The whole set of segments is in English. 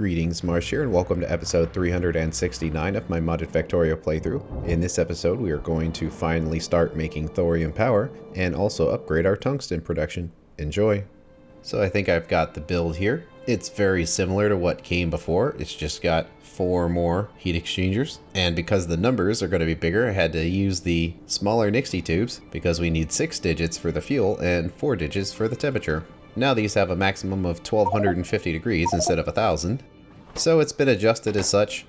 Greetings, Marsh here, and welcome to episode 369 of my modded Factorio playthrough. In this episode, we are going to finally start making thorium power, and also upgrade our tungsten production. Enjoy! So I think I've got the build here. It's very similar to what came before, it's just got 4 more heat exchangers. And because the numbers are going to be bigger, I had to use the smaller Nixie tubes, because we need 6 digits for the fuel and 4 digits for the temperature. Now these have a maximum of 1250 degrees instead of 1000. So it's been adjusted as such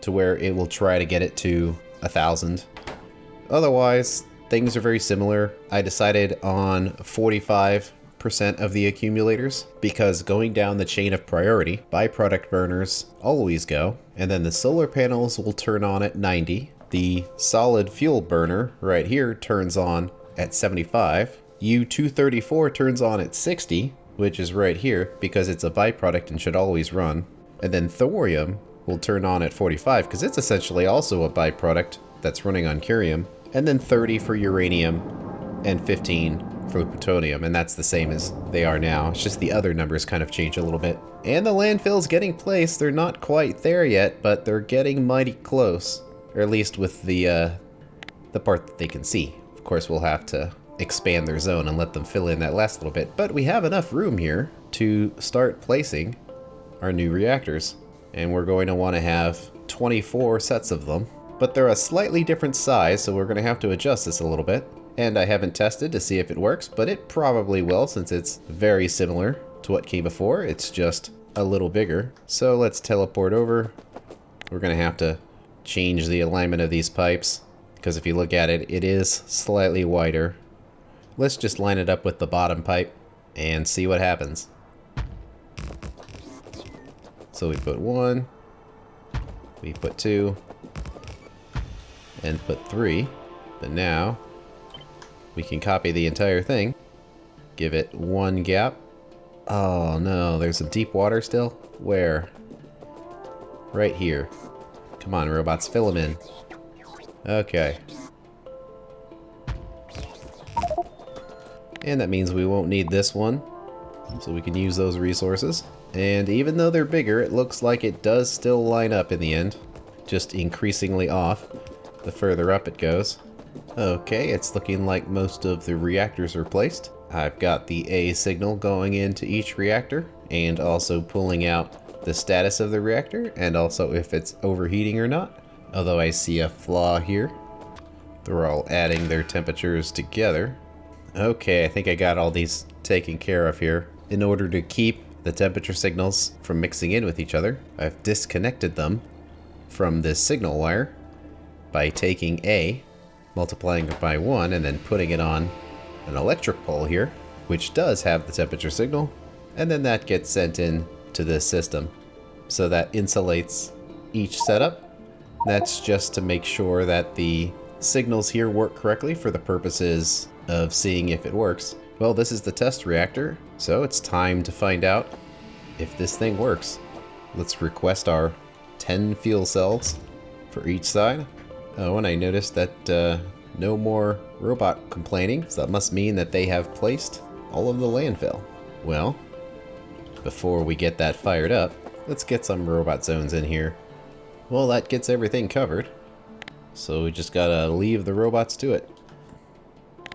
to where it will try to get it to 1000. Otherwise, things are very similar. I decided on 45% of the accumulators because going down the chain of priority, byproduct burners always go, and then the solar panels will turn on at 90. The solid fuel burner right here turns on at 75. U-234 turns on at 60, which is right here because it's a byproduct and should always run. And then thorium will turn on at 45 because it's essentially also a byproduct that's running on curium. And then 30 for uranium and 15 for plutonium, and that's the same as they are now. It's just the other numbers kind of change a little bit. And the landfill's getting placed. They're not quite there yet, but they're getting mighty close. Or at least with the part that they can see. Of course, we'll have to expand their zone and let them fill in that last little bit, but we have enough room here to start placing our new reactors, and we're going to want to have 24 sets of them, but they're a slightly different size, so we're going to have to adjust this a little bit. And I haven't tested to see if it works, but it probably will since it's very similar to what came before. It's just a little bigger. So let's teleport over. We're going to have to change the alignment of these pipes because if you look at it, it is slightly wider. Let's just line it up with the bottom pipe and see what happens. So we put 1, we put 2, and put 3. But now we can copy the entire thing, give it 1 gap. Oh no, there's some deep water still? Where? Right here. Come on, robots, fill them in. Okay. And that means we won't need this one, so we can use those resources. And even though they're bigger, it looks like it does still line up in the end, just increasingly off the further up it goes. Okay, it's looking like most of the reactors are placed. I've got the A signal going into each reactor, and also pulling out the status of the reactor, and also if it's overheating or not. Although I see a flaw here. They're all adding their temperatures together. Okay, I think I got all these taken care of here. In order to keep the temperature signals from mixing in with each other, I've disconnected them from this signal wire by taking A, multiplying it by 1, and then putting it on an electric pole here, which does have the temperature signal, and then that gets sent in to this system. So that insulates each setup. That's just to make sure that the signals here work correctly for the purposes of seeing if it works. Well, this is the test reactor, so it's time to find out if this thing works. Let's request our 10 fuel cells for each side. Oh, and I noticed that no more robot complaining, so that must mean that they have placed all of the landfill. Well, before we get that fired up, let's get some robot zones in here. Well, that gets everything covered, so we just gotta leave the robots to it.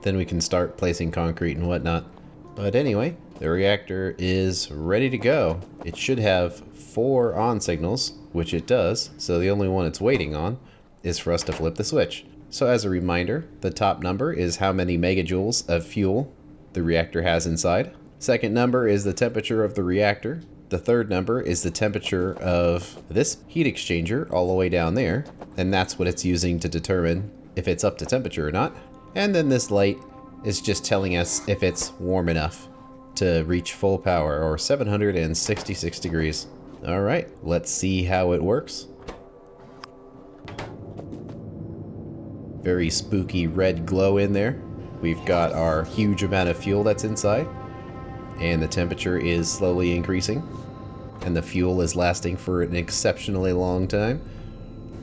Then we can start placing concrete and whatnot. But anyway, the reactor is ready to go. It should have 4 on signals, which it does, so the only one it's waiting on is for us to flip the switch. So as a reminder, the top number is how many megajoules of fuel the reactor has inside. Second number is the temperature of the reactor. The third number is the temperature of this heat exchanger all the way down there, and that's what it's using to determine if it's up to temperature or not. And then this light is just telling us if it's warm enough to reach full power, or 766 degrees. Alright, let's see how it works. Very spooky red glow in there. We've got our huge amount of fuel that's inside, and the temperature is slowly increasing, and the fuel is lasting for an exceptionally long time.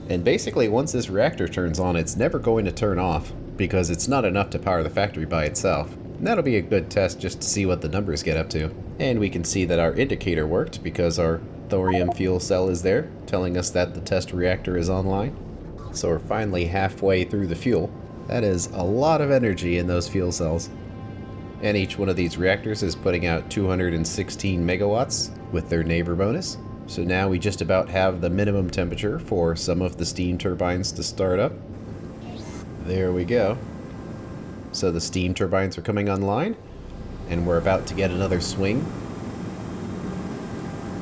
And basically, once this reactor turns on, it's never going to turn off, because it's not enough to power the factory by itself. And that'll be a good test just to see what the numbers get up to. And we can see that our indicator worked because our thorium fuel cell is there, telling us that the test reactor is online. So we're finally halfway through the fuel. That is a lot of energy in those fuel cells. And each one of these reactors is putting out 216 megawatts with their neighbor bonus. So now we just about have the minimum temperature for some of the steam turbines to start up. There we go. So the steam turbines are coming online, and we're about to get another swing.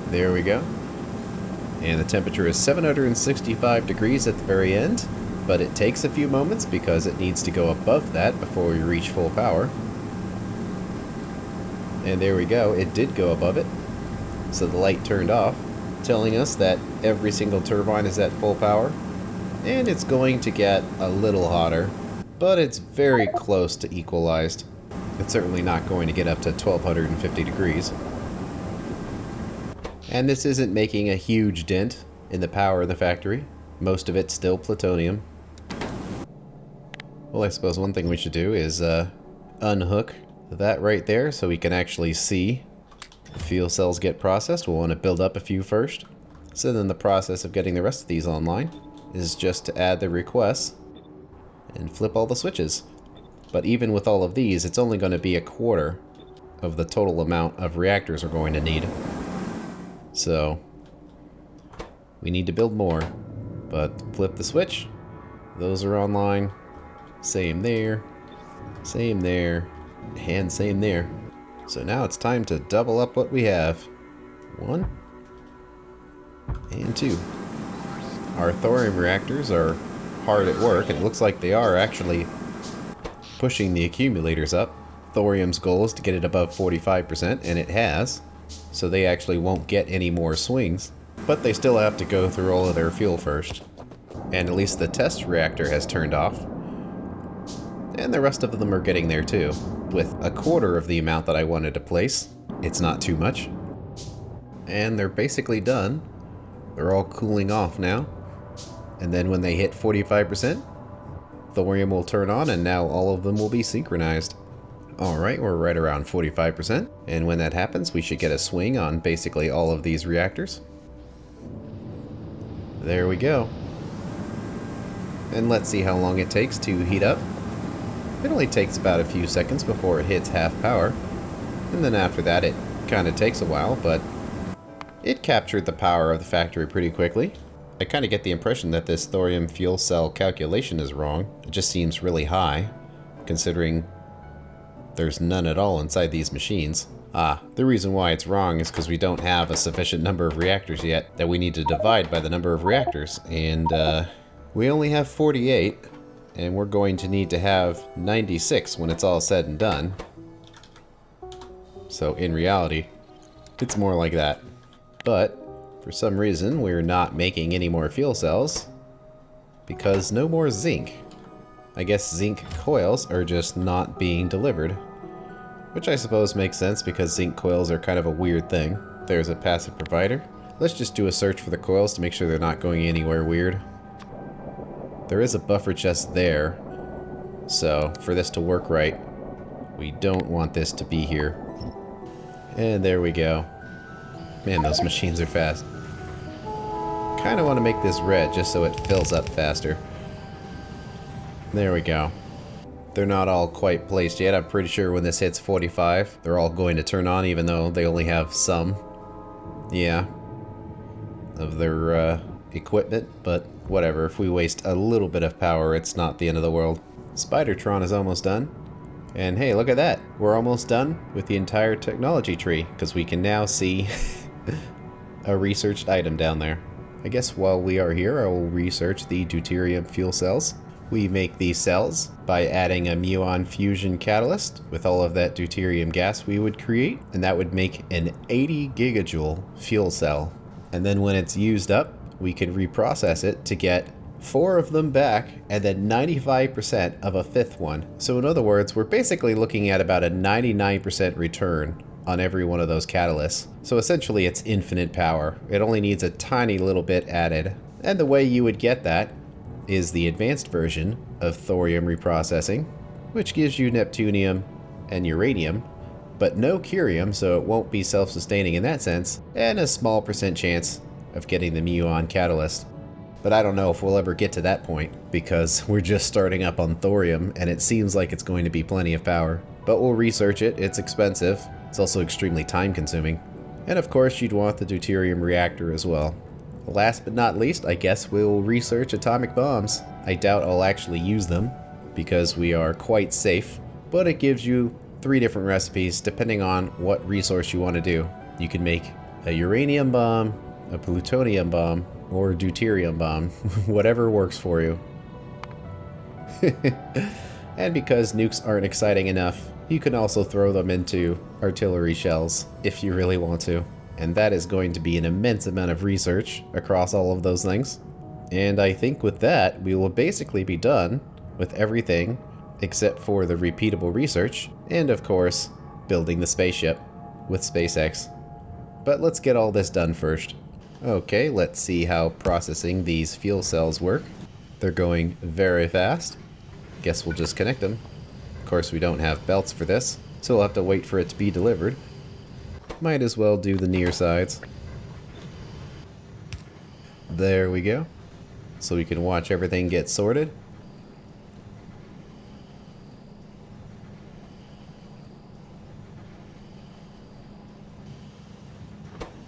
There we go. And the temperature is 765 degrees at the very end, but it takes a few moments because it needs to go above that before we reach full power. And there we go, it did go above it. So the light turned off, telling us that every single turbine is at full power. And it's going to get a little hotter, but it's very close to equalized. It's certainly not going to get up to 1250 degrees. And this isn't making a huge dent in the power of the factory. Most of it's still plutonium. Well, I suppose one thing we should do is unhook that right there so we can actually see the fuel cells get processed. We'll want to build up a few first. So then the process of getting the rest of these online is just to add the requests and flip all the switches. But even with all of these, it's only going to be a quarter of the total amount of reactors we're going to need. So we need to build more. But flip the switch. Those are online. Same there. Same there. And same there. So now it's time to double up what we have. 1 and 2. Our thorium reactors are hard at work, and it looks like they are actually pushing the accumulators up. Thorium's goal is to get it above 45%, and it has. So they actually won't get any more swings. But they still have to go through all of their fuel first. And at least the test reactor has turned off. And the rest of them are getting there too. With a quarter of the amount that I wanted to place. It's not too much. And they're basically done. They're all cooling off now. And then when they hit 45%, thorium will turn on, and now all of them will be synchronized. Alright, we're right around 45%. And when that happens, we should get a swing on basically all of these reactors. There we go. And let's see how long it takes to heat up. It only takes about a few seconds before it hits half power. And then after that it kind of takes a while, but it captured the power of the factory pretty quickly. I kind of get the impression that this thorium fuel cell calculation is wrong. It just seems really high, considering there's none at all inside these machines. The reason why it's wrong is because we don't have a sufficient number of reactors yet that we need to divide by the number of reactors. And we only have 48, and we're going to need to have 96 when it's all said and done. So in reality, it's more like that. But for some reason, we're not making any more fuel cells because no more zinc. I guess zinc coils are just not being delivered. Which I suppose makes sense because zinc coils are kind of a weird thing. There's a passive provider. Let's just do a search for the coils to make sure they're not going anywhere weird. There is a buffer chest there. So for this to work right, we don't want this to be here. And there we go. Man, those machines are fast. Kind of want to make this red just so it fills up faster. There we go. They're not all quite placed yet. I'm pretty sure when this hits 45, they're all going to turn on, even though they only have some, of their equipment. But whatever, if we waste a little bit of power, it's not the end of the world. Spidertron is almost done. And hey, look at that. We're almost done with the entire technology tree, because we can now see a researched item down there. I guess while we are here, I will research the deuterium fuel cells. We make these cells by adding a muon fusion catalyst with all of that deuterium gas we would create, and that would make an 80 gigajoule fuel cell. And then when it's used up, we can reprocess it to get 4 of them back and then 95% of a 5th one. So in other words, we're basically looking at about a 99% return on every one of those catalysts. So essentially it's infinite power. It only needs a tiny little bit added. And the way you would get that is the advanced version of thorium reprocessing, which gives you neptunium and uranium, but no curium, so it won't be self-sustaining in that sense, and a small % chance of getting the muon catalyst. But I don't know if we'll ever get to that point, because we're just starting up on thorium, and it seems like it's going to be plenty of power. But we'll research it. It's expensive. It's also extremely time-consuming. And of course, you'd want the deuterium reactor as well. Last but not least, I guess we'll research atomic bombs. I doubt I'll actually use them, because we are quite safe, but it gives you 3 different recipes depending on what resource you want to do. You can make a uranium bomb, a plutonium bomb, or a deuterium bomb, whatever works for you. And because nukes aren't exciting enough, you can also throw them into artillery shells if you really want to. And that is going to be an immense amount of research across all of those things. And I think with that, we will basically be done with everything except for the repeatable research, and of course, building the spaceship with SpaceX. But let's get all this done first. Okay, let's see how processing these fuel cells work. They're going very fast. Guess we'll just connect them. Of course, we don't have belts for this, so we'll have to wait for it to be delivered. Might as well do the near sides. There we go. So we can watch everything get sorted.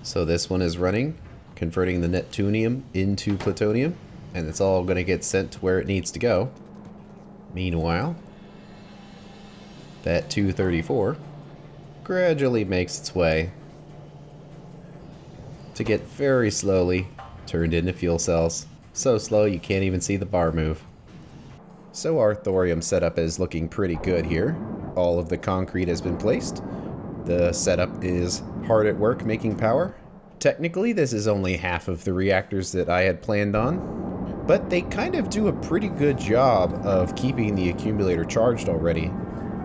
So this one is running, converting the neptunium into plutonium, and it's all going to get sent to where it needs to go. Meanwhile, that 234 gradually makes its way to get very slowly turned into fuel cells. So slow you can't even see the bar move. So our thorium setup is looking pretty good here. All of the concrete has been placed. The setup is hard at work making power. Technically, this is only half of the reactors that I had planned on, but they kind of do a pretty good job of keeping the accumulator charged already.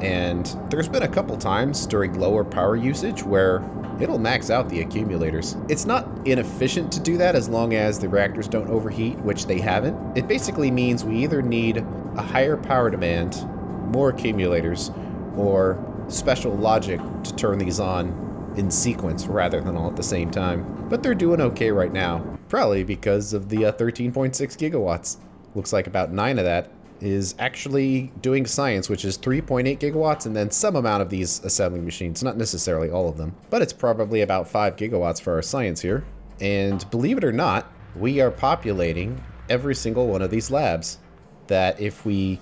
And there's been a couple times during lower power usage where it'll max out the accumulators. It's not inefficient to do that as long as the reactors don't overheat, which they haven't. It basically means we either need a higher power demand, more accumulators, or special logic to turn these on in sequence rather than all at the same time. But they're doing okay right now, probably because of the 13.6 gigawatts. Looks like about 9 of that is actually doing science, which is 3.8 gigawatts, and then some amount of these assembling machines, not necessarily all of them, but it's probably about 5 gigawatts for our science here. And believe it or not, we are populating every single one of these labs. That if we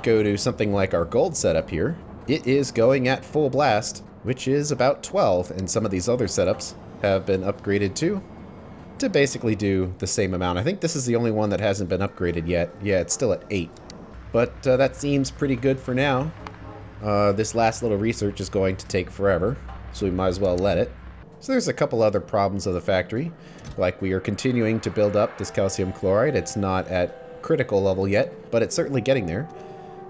go to something like our gold setup here, it is going at full blast, which is about 12, and some of these other setups have been upgraded too, to basically do the same amount. I think this is the only one that hasn't been upgraded yet. Yeah, it's still at 8. But that seems pretty good for now. This last little research is going to take forever, so we might as well let it. So there's a couple other problems of the factory. Like, we are continuing to build up this calcium chloride. It's not at critical level yet, but it's certainly getting there.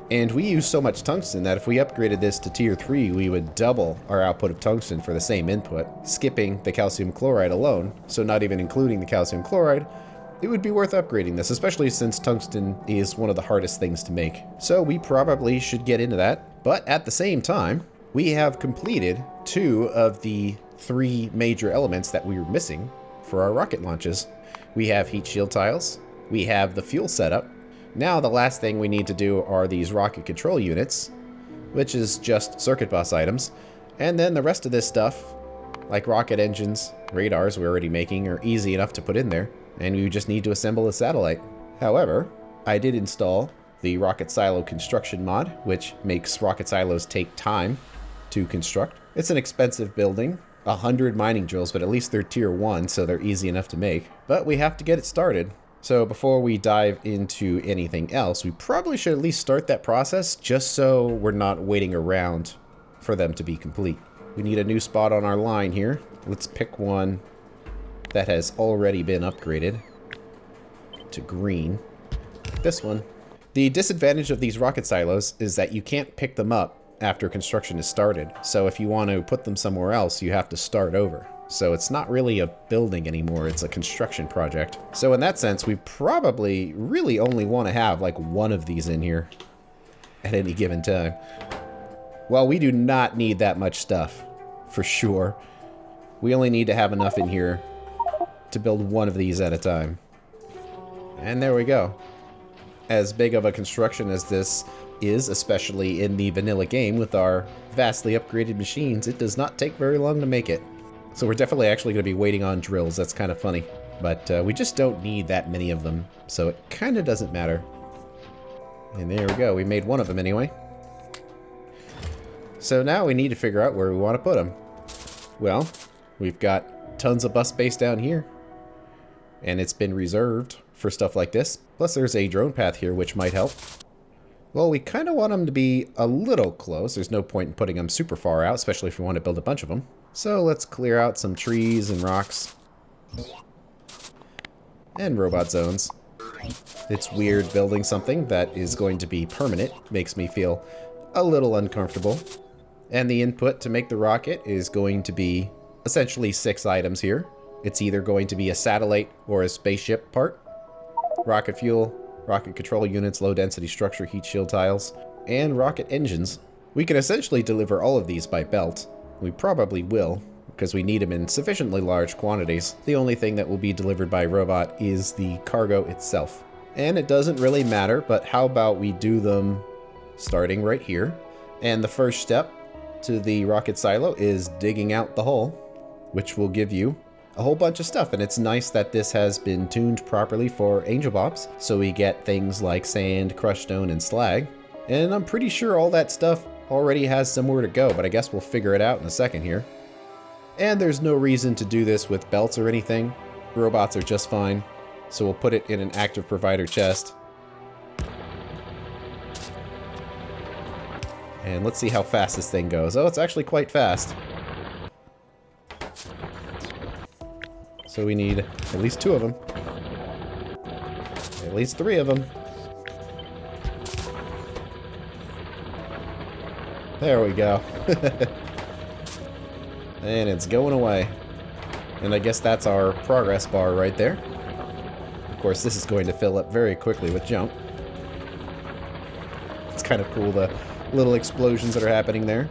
And we use so much tungsten that if we upgraded this to tier 3, we would double our output of tungsten for the same input, skipping the calcium chloride alone, so not even including the calcium chloride. It would be worth upgrading this, especially since tungsten is one of the hardest things to make. So we probably should get into that, but at the same time, we have completed 2 of the 3 major elements that we were missing for our rocket launches. We have heat shield tiles, we have the fuel setup. Now the last thing we need to do are these rocket control units, which is just circuit bus items. And then the rest of this stuff, like rocket engines, radars we're already making, are easy enough to put in there, and we just need to assemble a satellite. However, I did install the rocket silo construction mod, which makes rocket silos take time to construct. It's an expensive building, 100 mining drills, but at least they're tier 1, so they're easy enough to make. But we have to get it started. So before we dive into anything else, we probably should at least start that process just so we're not waiting around for them to be complete. We need a new spot on our line here. Let's pick one that has already been upgraded to green. This one. The disadvantage of these rocket silos is that you can't pick them up after construction is started. So if you want to put them somewhere else, you have to start over. So it's not really a building anymore, it's a construction project. So in that sense, we probably really only want to have like one of these in here at any given time. Well, we do not need that much stuff, for sure. We only need to have enough in here to build one of these at a time. And there we go. As big of a construction as this is, especially in the vanilla game with our vastly upgraded machines, it does not take very long to make it. So we're definitely actually going to be waiting on drills. That's kind of funny. But we just don't need that many of them, so it kind of doesn't matter. And there we go. We made one of them anyway. So now we need to figure out where we want to put them. Well, we've got tons of bus space down here. And it's been reserved for stuff like this. Plus there's a drone path here which might help. Well, we kind of want them to be a little close. There's no point in putting them super far out, especially if we want to build a bunch of them. So let's clear out some trees and rocks. And robot zones. It's weird building something that is going to be permanent. Makes me feel a little uncomfortable. And the input to make the rocket is going to be essentially 6 items here. It's either going to be a satellite or a spaceship part, rocket fuel, rocket control units, low density structure, heat shield tiles, and rocket engines. We can essentially deliver all of these by belt. We probably will, because we need them in sufficiently large quantities. The only thing that will be delivered by robot is the cargo itself. And it doesn't really matter, but how about we do them starting right here. And the first step to the rocket silo is digging out the hole, which will give you a whole bunch of stuff. And it's nice that this has been tuned properly for angel bops, so we get things like sand, crushed stone, and slag. And I'm pretty sure all that stuff already has somewhere to go, but I guess we'll figure it out in a second here. And there's no reason to do this with belts or anything. Robots are just fine. So we'll put it in an active provider chest. And let's see how fast this thing goes. Oh, it's actually quite fast. So we need at least 2 of them. At least 3 of them. There we go. And it's going away. And I guess that's our progress bar right there. Of course, this is going to fill up very quickly with junk. It's kind of cool, the little explosions that are happening there.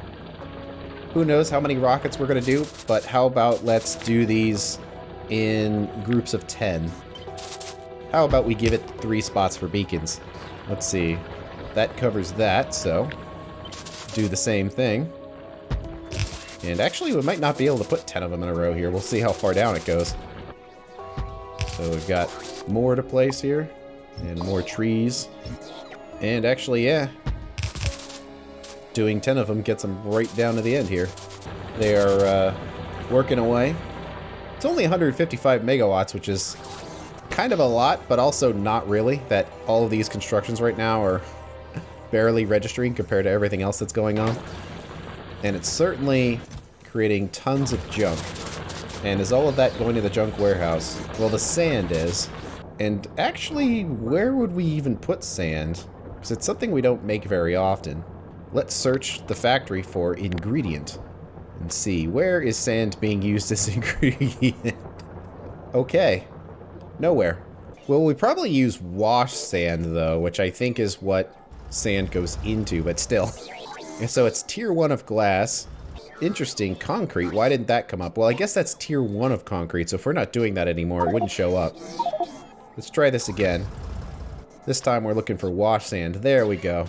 Who knows how many rockets we're going to do, but how about let's do these in groups of 10. How about we give it 3 spots for beacons? Let's see. That covers that, so do the same thing. And actually, we might not be able to put 10 of them in a row here. We'll see how far down it goes. So we've got more to place here, and more trees. And actually, yeah, doing 10 of them gets them right down to the end here. They are working away. It's only 155 megawatts, which is kind of a lot, but also not really, that all of these constructions right now are barely registering compared to everything else that's going on. And it's certainly creating tons of junk. And is all of that going to the junk warehouse? Well, the sand is. And actually, where would we even put sand? Because it's something we don't make very often. Let's search the factory for ingredient and see, where is sand being used as ingredient? Okay, nowhere. Well, we probably use wash sand though, which I think is what sand goes into, but still. And so it's tier 1 of glass. Interesting, concrete, why didn't that come up? Well, I guess that's tier 1 of concrete, so if we're not doing that anymore, it wouldn't show up. Let's try this again. This time we're looking for wash sand. There we go.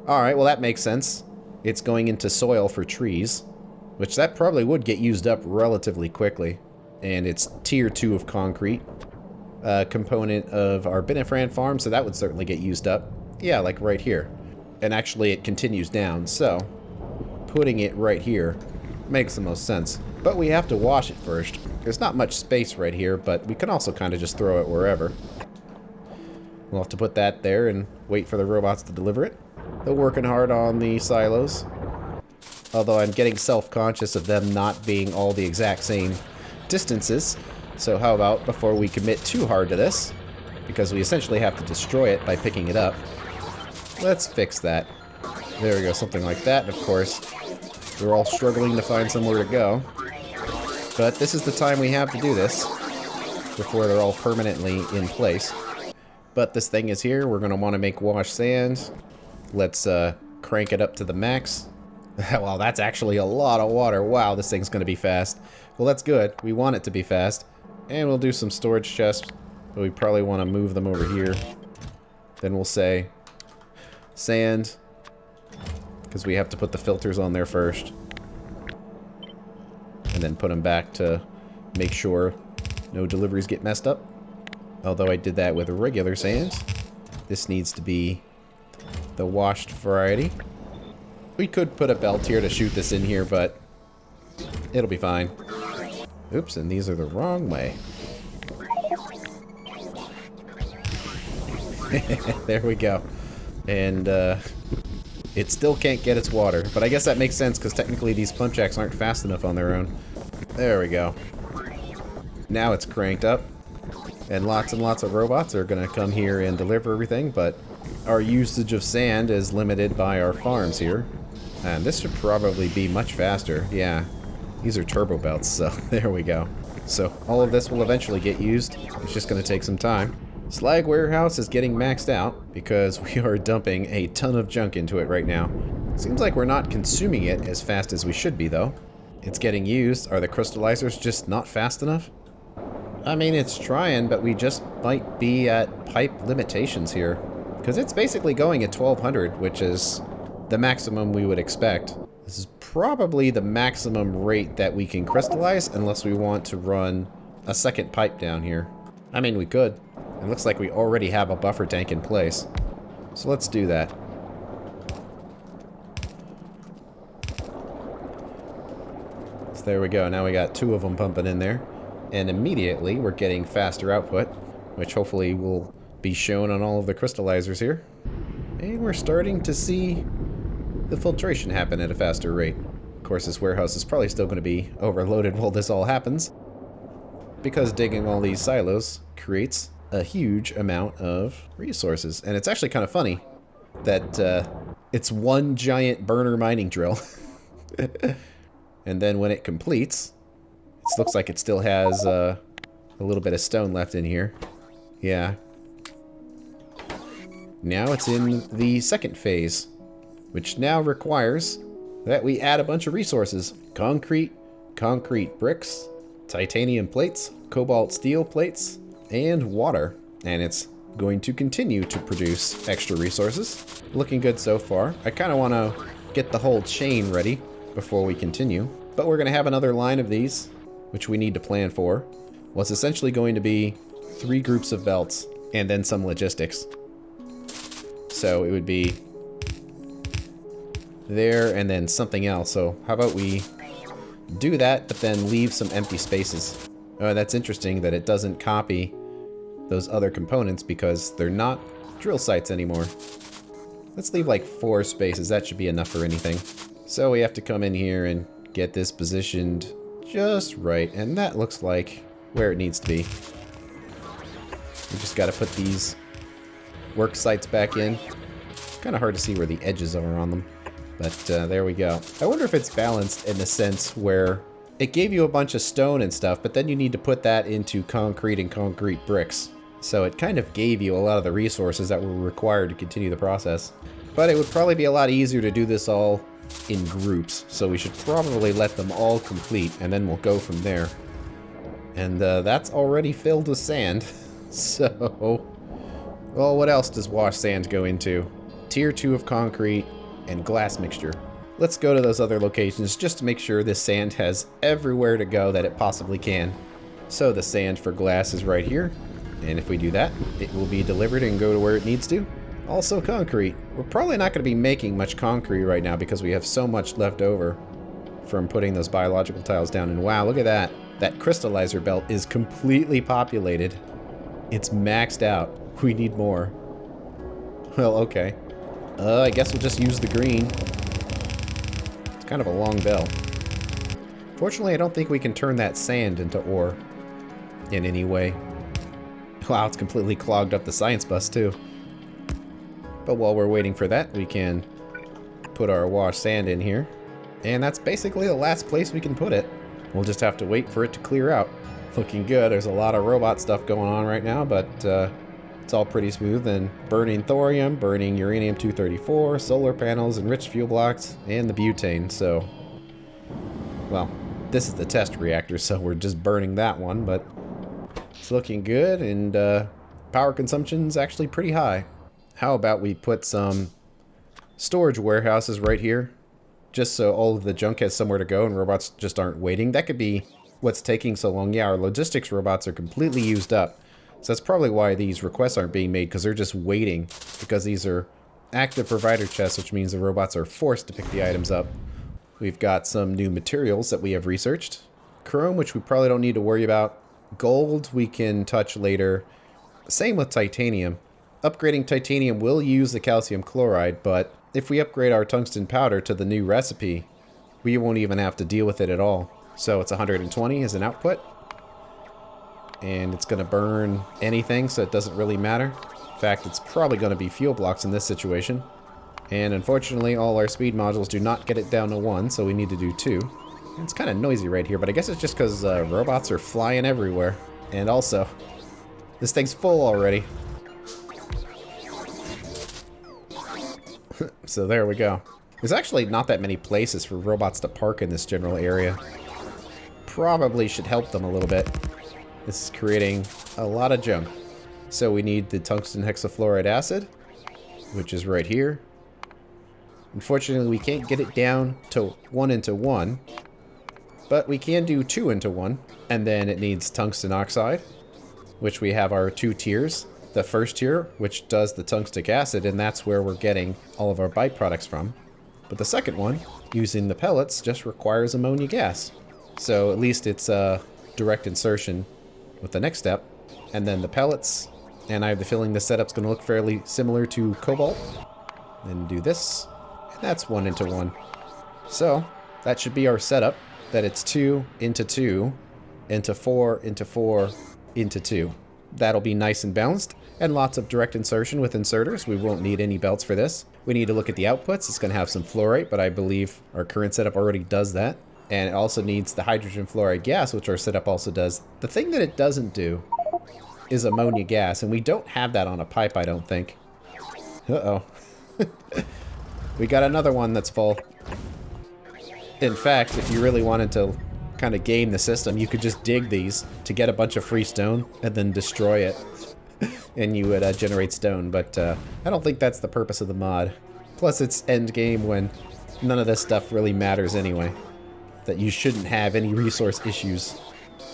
Alright, well that makes sense. It's going into soil for trees, which that probably would get used up relatively quickly. And it's tier 2 of concrete. Component of our Benefran farm, so that would certainly get used up. Yeah, like right here. And actually it continues down, so putting it right here makes the most sense. But we have to wash it first. There's not much space right here, but we can also kind of just throw it wherever. We'll have to put that there and wait for the robots to deliver it. They're working hard on the silos. Although I'm getting self-conscious of them not being all the exact same distances. So how about, before we commit too hard to this, because we essentially have to destroy it by picking it up, let's fix that. There we go, something like that. And of course, we're all struggling to find somewhere to go. But this is the time we have to do this, before they're all permanently in place. But this thing is here. We're going to want to make wash sand. Let's crank it up to the max. Well, that's actually a lot of water. Wow, this thing's going to be fast. Well, that's good. We want it to be fast. And we'll do some storage chests, but we probably want to move them over here. Then we'll say sand, because we have to put the filters on there first. And then put them back to make sure no deliveries get messed up. Although I did that with regular sand. This needs to be the washed variety. We could put a belt here to shoot this in here, but it'll be fine. Oops, and these are the wrong way. There we go. And it still can't get its water, but I guess that makes sense because technically these pump jacks aren't fast enough on their own. There we go. Now it's cranked up, and lots of robots are gonna come here and deliver everything, but our usage of sand is limited by our farms here. And this should probably be much faster. Yeah, these are turbo belts, so there we go. So all of this will eventually get used. It's just gonna take some time. Slag warehouse is getting maxed out because we are dumping a ton of junk into it right now. Seems like we're not consuming it as fast as we should be, though. It's getting used. Are the crystallizers just not fast enough? I mean, it's trying, but we just might be at pipe limitations here. Because it's basically going at 1200, which is the maximum we would expect. This is probably the maximum rate that we can crystallize unless we want to run a second pipe down here. I mean, we could. It looks like we already have a buffer tank in place. So let's do that. So there we go. Now we got 2 of them pumping in there. And immediately we're getting faster output, which hopefully will be shown on all of the crystallizers here. And we're starting to see the filtration happen at a faster rate. Of course, this warehouse is probably still going to be overloaded while this all happens, because digging all these silos creates a huge amount of resources. And it's actually kind of funny that it's one giant burner mining drill. And then when it completes, it looks like it still has a little bit of stone left in here. Yeah. Now it's in the second phase, which now requires that we add a bunch of resources. Concrete bricks, titanium plates, cobalt steel plates, and water. And it's going to continue to produce extra resources. Looking good so far. I kind of want to get the whole chain ready before we continue. But we're going to have another line of these, which we need to plan for. Well, it's essentially going to be 3 groups of belts and then some logistics. So it would be there and then something else. So how about we do that, but then leave some empty spaces. Oh, that's interesting that it doesn't copy those other components because they're not drill sites anymore. Let's leave like 4 spaces. That should be enough for anything. So we have to come in here and get this positioned just right, and that looks like where it needs to be. We just got to put these work sites back in. Kind of hard to see where the edges are on them, but there we go. I wonder if it's balanced in the sense where it gave you a bunch of stone and stuff, but then you need to put that into concrete and concrete bricks. So it kind of gave you a lot of the resources that were required to continue the process. But it would probably be a lot easier to do this all in groups, so we should probably let them all complete, and then we'll go from there. And that's already filled with sand. So, well, what else does wash sand go into? Tier 2 of concrete and glass mixture. Let's go to those other locations just to make sure this sand has everywhere to go that it possibly can. So the sand for glass is right here, and if we do that, it will be delivered and go to where it needs to. Also concrete. We're probably not going to be making much concrete right now because we have so much left over from putting those biological tiles down. And wow, look at that. That crystallizer belt is completely populated. It's maxed out. We need more. Well, okay. I guess we'll just use the green. It's kind of a long bell. Fortunately, I don't think we can turn that sand into ore in any way. Wow, it's completely clogged up the science bus too. But while we're waiting for that, we can put our washed sand in here. And that's basically the last place we can put it. We'll just have to wait for it to clear out. Looking good. There's a lot of robot stuff going on right now, but It's all pretty smooth, and burning thorium, burning uranium-234, solar panels, enriched fuel blocks, and the butane, so... Well, this is the test reactor, so we're just burning that one, but... It's looking good, and power consumption's actually pretty high. How about we put some storage warehouses right here, just so all of the junk has somewhere to go and robots just aren't waiting. That could be what's taking so long. Yeah, our logistics robots are completely used up. So that's probably why these requests aren't being made, because they're just waiting, because these are active provider chests, which means the robots are forced to pick the items up. We've got some new materials that we have researched. Chrome, which we probably don't need to worry about. Gold, we can touch later. Same with titanium. Upgrading titanium will use the calcium chloride, but if we upgrade our tungsten powder to the new recipe, we won't even have to deal with it at all. So it's 120 as an output. And it's going to burn anything, so it doesn't really matter. In fact, it's probably going to be fuel blocks in this situation. And unfortunately, all our speed modules do not get it down to 1, so we need to do 2. It's kind of noisy right here, but I guess it's just because robots are flying everywhere. And also, this thing's full already. So there we go. There's actually not that many places for robots to park in this general area. Probably should help them a little bit. This is creating a lot of junk. So we need the tungsten hexafluoride acid, which is right here. Unfortunately, we can't get it down to 1 into 1, but we can do 2 into 1. And then it needs tungsten oxide, which we have our 2 tiers. The first tier, which does the tungstic acid, and that's where we're getting all of our byproducts from. But the second one, using the pellets, just requires ammonia gas. So at least it's a direct insertion with the next step. And then the pellets, and I have the feeling the setup's going to look fairly similar to cobalt. Then do this, and that's 1 into 1. So that should be our setup, that it's 2 into 2 into 4 into 4 into 2. That'll be nice and balanced, and lots of direct insertion with inserters. We won't need any belts for this. We need to look at the outputs. It's going to have some fluorite, but I believe our current setup already does that. And it also needs the hydrogen fluoride gas, which our setup also does. The thing that it doesn't do is ammonia gas, and we don't have that on a pipe, I don't think. Uh-oh. We got another one that's full. In fact, if you really wanted to kind of game the system, you could just dig these to get a bunch of free stone and then destroy it. And you would generate stone, but I don't think that's the purpose of the mod. Plus, it's end game when none of this stuff really matters anyway. That you shouldn't have any resource issues.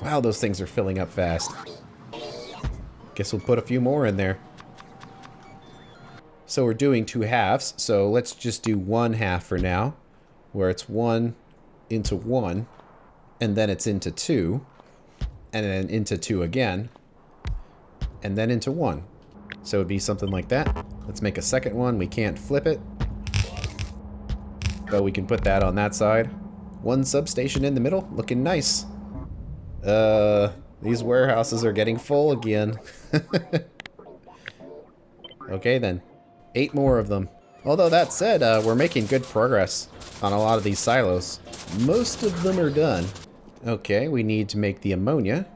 Wow, those things are filling up fast. Guess we'll put a few more in there. So we're doing 2 halves, so let's just do 1 half for now, where it's 1 into 1, and then it's into 2, and then into 2 again, and then into 1. So it'd be something like that. Let's make a second one. We can't flip it, but we can put that on that side. 1 substation in the middle, looking nice. These warehouses are getting full again. Okay then, 8 more of them. Although that said, we're making good progress on a lot of these silos. Most of them are done. Okay, we need to make the ammonia,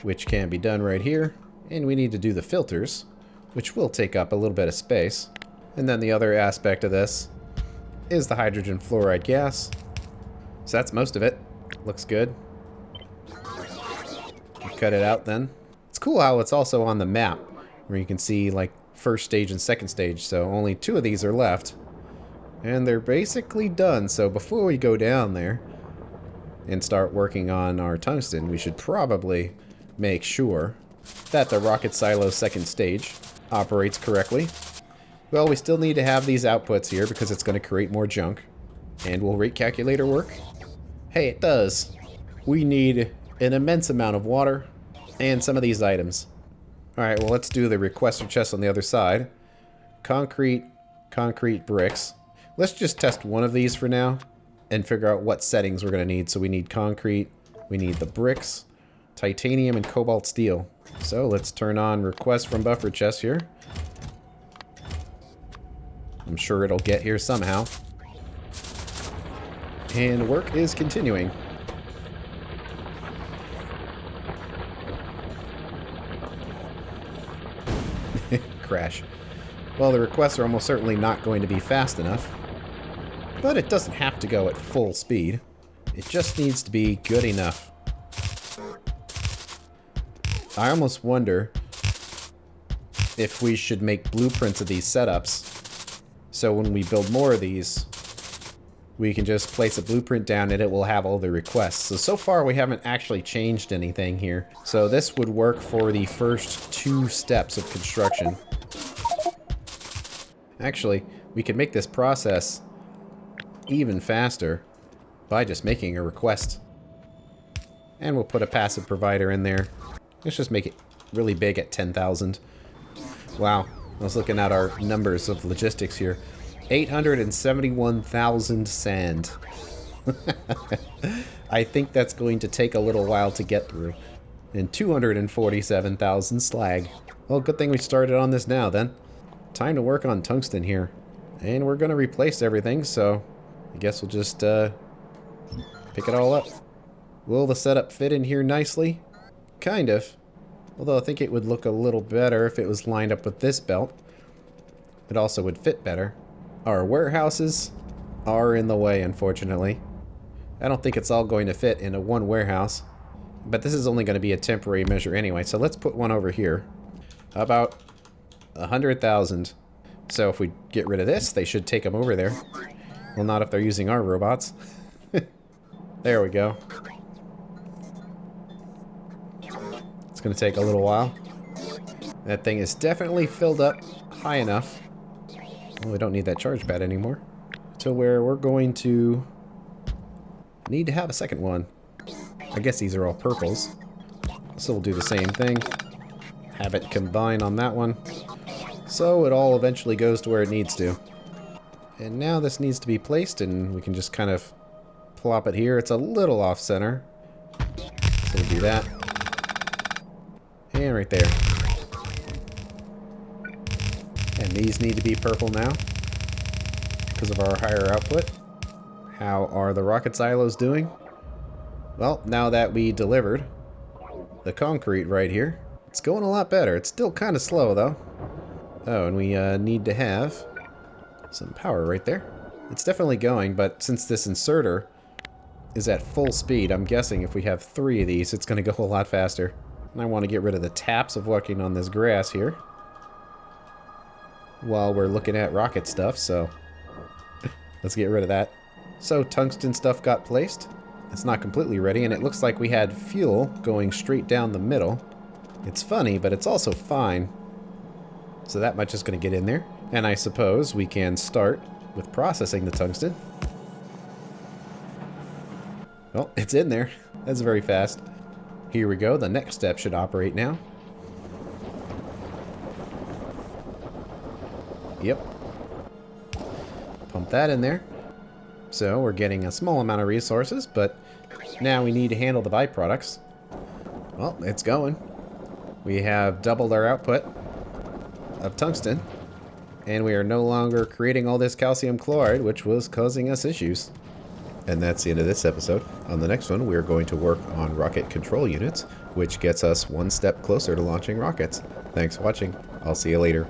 which can be done right here. And we need to do the filters, which will take up a little bit of space. And then the other aspect of this is the hydrogen fluoride gas. So that's most of it. Looks good. Cut it out then. It's cool how it's also on the map, where you can see like first stage and second stage, so only 2 of these are left. And they're basically done, so before we go down there and start working on our tungsten, we should probably make sure that the rocket silo second stage operates correctly. Well, we still need to have these outputs here because it's going to create more junk. And will rate calculator work? Hey, it does. We need an immense amount of water and some of these items. Alright, well, let's do the requester chest on the other side. Concrete bricks. Let's just test one of these for now and figure out what settings we're going to need. So we need concrete, we need the bricks, titanium, and cobalt steel. So let's turn on request from buffer chest here. I'm sure it'll get here somehow. And work is continuing. crash? Well, the requests are almost certainly not going to be fast enough. But it doesn't have to go at full speed. It just needs to be good enough. I almost wonder if we should make blueprints of these setups, so when we build more of these, we can just place a blueprint down and it will have all the requests. So far we haven't actually changed anything here. So this would work for the first 2 steps of construction. Actually, we could make this process even faster by just making a request. And we'll put a passive provider in there. Let's just make it really big at 10,000. Wow, I was looking at our numbers of logistics here. 871,000 sand. I think that's going to take a little while to get through. And 247,000 slag. Well, good thing we started on this now then. Time to work on tungsten here. And we're going to replace everything, so I guess we'll just pick it all up. Will the setup fit in here nicely? Kind of. Although I think it would look a little better if it was lined up with this belt. It also would fit better. Our warehouses are in the way, unfortunately. I don't think it's all going to fit into one warehouse. But this is only going to be a temporary measure anyway, so let's put one over here. How about 100,000? So if we get rid of this, they should take them over there. Well, not if they're using our robots. There we go. It's going to take a little while. That thing is definitely filled up high enough. Well, we don't need that charge pad anymore. To where we're going to need to have a second one. I guess these are all purples. So we'll do the same thing. Have it combine on that one. So it all eventually goes to where it needs to. And now this needs to be placed, and we can just kind of plop it here. It's a little off center. So we'll do that. And right there. And these need to be purple now because of our higher output. How are the rocket silos doing? Well, now that we delivered the concrete right here, it's going a lot better. It's still kind of slow though. Oh, and we need to have some power right there. It's definitely going, but since this inserter is at full speed, I'm guessing if we have 3 of these, it's going to go a lot faster. And I want to get rid of the taps of working on this grass here while we're looking at rocket stuff, so let's get rid of that. So tungsten stuff got placed. It's not completely ready, and it looks like we had fuel going straight down the middle. It's funny, but it's also fine. So that much is going to get in there. And I suppose we can start with processing the tungsten. Well, it's in there. That's very fast. Here we go. The next step should operate now. Yep. Pump that in there. So we're getting a small amount of resources, but now we need to handle the byproducts. Well, it's going. We have doubled our output of tungsten, and we are no longer creating all this calcium chloride, which was causing us issues. And that's the end of this episode. On the next one, we are going to work on rocket control units, which gets us one step closer to launching rockets. Thanks for watching. I'll see you later.